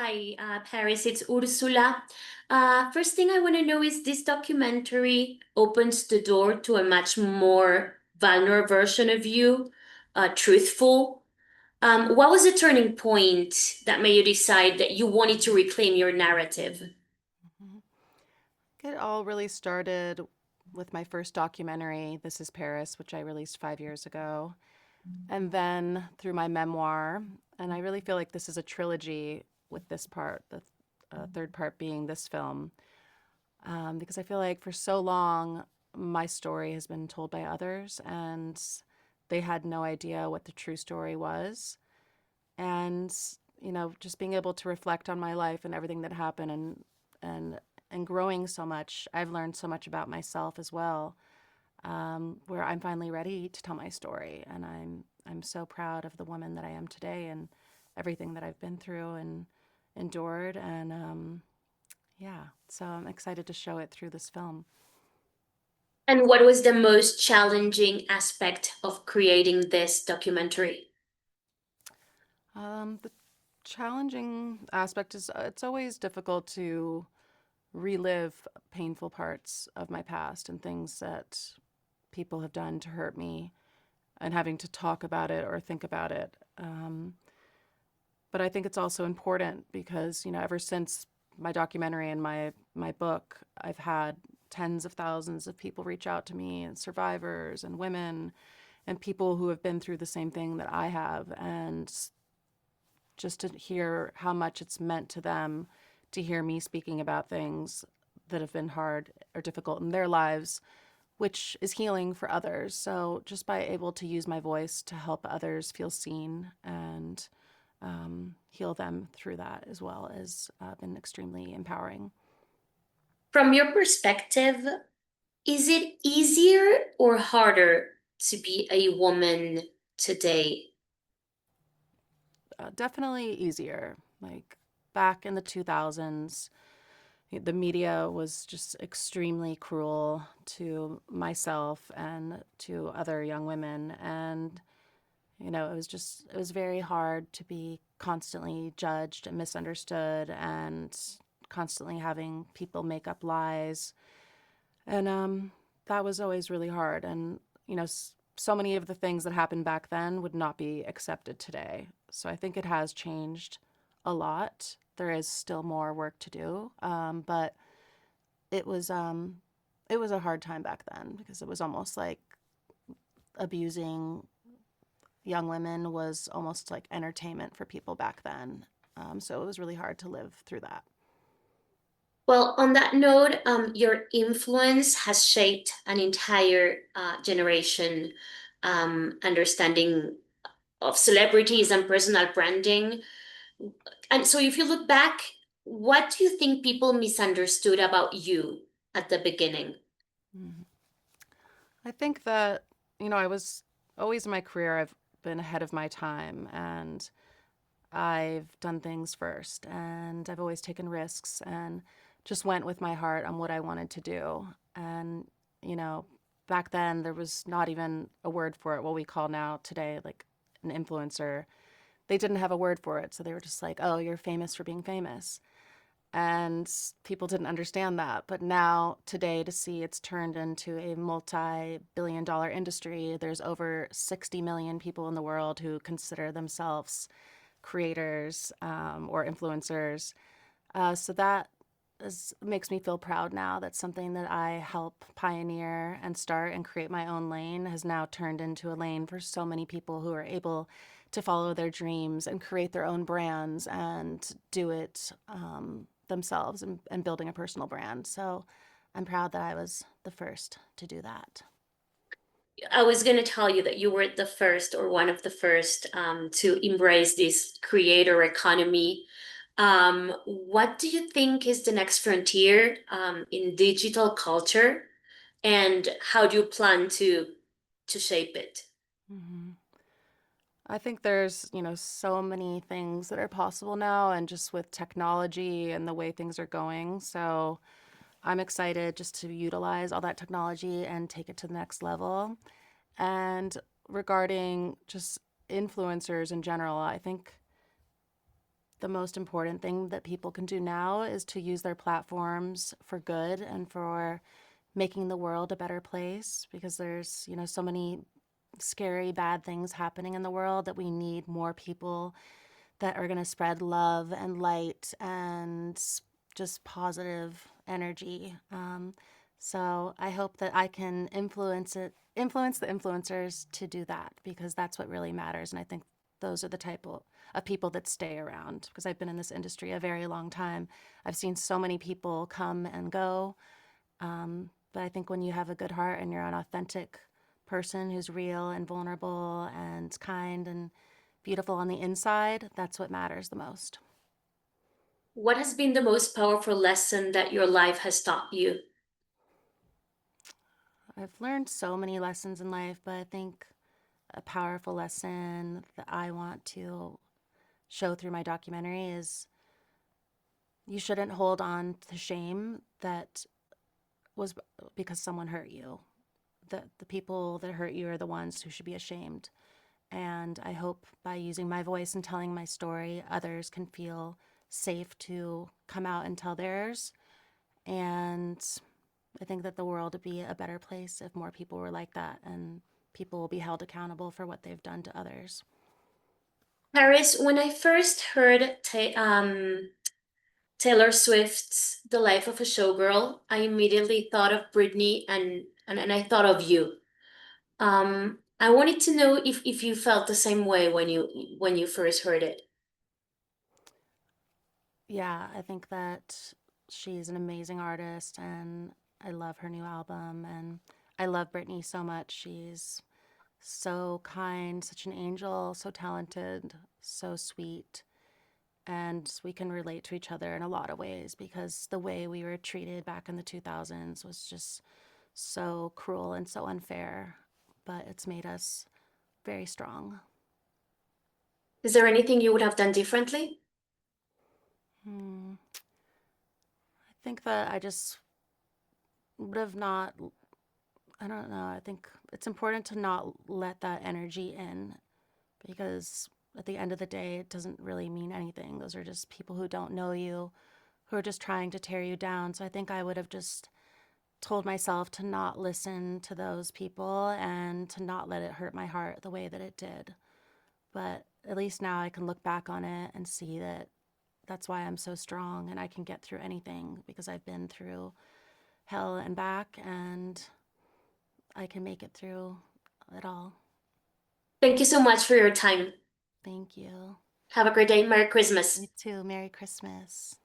Hi, Paris, it's Ursula. First thing I want to know is this documentary opens the door to a much more vulnerable version of you, truthful. What was the turning point that made you decide that you wanted to reclaim your narrative? Mhm. It all really started with my first documentary, This is Paris, which I released 5 years ago, and then through my memoir. And I really feel like this is a trilogy with this part, the third part being this film, because I feel like for so long, my story has been told by others, and they had no idea what the true story was. And just being able to reflect on my life and everything that happened, and and growing so much, I've learned so much about myself as well, where I'm finally ready to tell my story, and I'm so proud of the woman that I am today and everything that I've been through and endured. And yeah, so I'm excited to show it through this film. And what was the most challenging aspect of creating this documentary? The challenging aspect is it's always difficult to relive painful parts of my past and things that people have done to hurt me, and having to talk about it or think about it. But I think it's also important because, ever since my documentary and my book, I've had tens of thousands of people reach out to me, and survivors and women and people who have been through the same thing that I have. And just to hear how much it's meant to them to hear me speaking about things that have been hard or difficult in their lives, which is healing for others. So just by able to use my voice to help others feel seen and heal them through that as well has been extremely empowering. From your perspective, is it easier or harder to be a woman today? Definitely easier. Like back in the 2000s, the media was just extremely cruel to myself and to other young women. And, it was very hard to be constantly judged and misunderstood and constantly having people make up lies. And that was always really hard. And, so many of the things that happened back then would not be accepted today. So I think it has changed a lot. There is still more work to do, but it was um, it was a hard time back then because it was almost like abusing young women was almost like entertainment for people back then. So it was really hard to live through that. Well, on that note, your influence has shaped an entire generation understanding of celebrities and personal branding. And so, if you look back, what do you think people misunderstood about you at the beginning? Mhm. I think that, I was always in my career, I've been ahead of my time, and I've done things first, and I've always taken risks and just went with my heart on what I wanted to do. And, you know, back then there was not even a word for it, what we call now today, like an influencer. They didn't have a word for it. So they were just like, oh, you're famous for being famous. And people didn't understand that. But now, today, to see it's turned into a multi-billion-dollar industry, there's over 60 million people in the world who consider themselves creators or influencers. So that makes me feel proud now. That's something that I help pioneer and start and create my own lane has now turned into a lane for so many people who are able to follow their dreams and create their own brands and do it themselves, and building a personal brand. So I'm proud that I was the first to do that. I was going to tell you that you were the first or one of the first to embrace this creator economy. What do you think is the next frontier in digital culture, and how do you plan to shape it? Mm-hmm. I think there's, so many things that are possible now, and just with technology and the way things are going. So I'm excited just to utilize all that technology and take it to the next level. And regarding just influencers in general, I think the most important thing that people can do now is to use their platforms for good and for making the world a better place, because there's, so many scary, bad things happening in the world that we need more people that are going to spread love and light and just positive energy. So I hope that I can influence the influencers to do that, because that's what really matters. And I think those are the type of people that stay around, because I've been in this industry a very long time. I've seen so many people come and go. But I think when you have a good heart and you're an authentic person who's real and vulnerable and kind and beautiful on the inside, that's what matters the most. What has been the most powerful lesson that your life has taught you? I've learned so many lessons in life, but I think a powerful lesson that I want to show through my documentary is you shouldn't hold on to shame that was because someone hurt you. The people that hurt you are the ones who should be ashamed. And I hope by using my voice and telling my story, others can feel safe to come out and tell theirs. And I think that the world would be a better place if more people were like that, and people will be held accountable for what they've done to others. Paris, when I first heard Taylor Swift's The Life of a Showgirl, I immediately thought of Britney and I thought of you. I wanted to know if you felt the same way when you first heard it. Yeah, I think that she's an amazing artist, and I love her new album, and I love Britney so much. She's so kind, such an angel, so talented, so sweet. And we can relate to each other in a lot of ways, because the way we were treated back in the 2000s was just so cruel and so unfair. But it's made us very strong. Is there anything you would have done differently? Hmm. I think that I just would have not, I don't know, I think it's important to not let that energy in, because at the end of the day, it doesn't really mean anything. Those are just people who don't know you, who are just trying to tear you down. So I think I would have just told myself to not listen to those people and to not let it hurt my heart the way that it did. But at least now I can look back on it and see that that's why I'm so strong and I can get through anything, because I've been through hell and back, and I can make it through it all. Thank you so much for your time. Thank you. Have a great day. Merry Christmas. You too. Merry Christmas.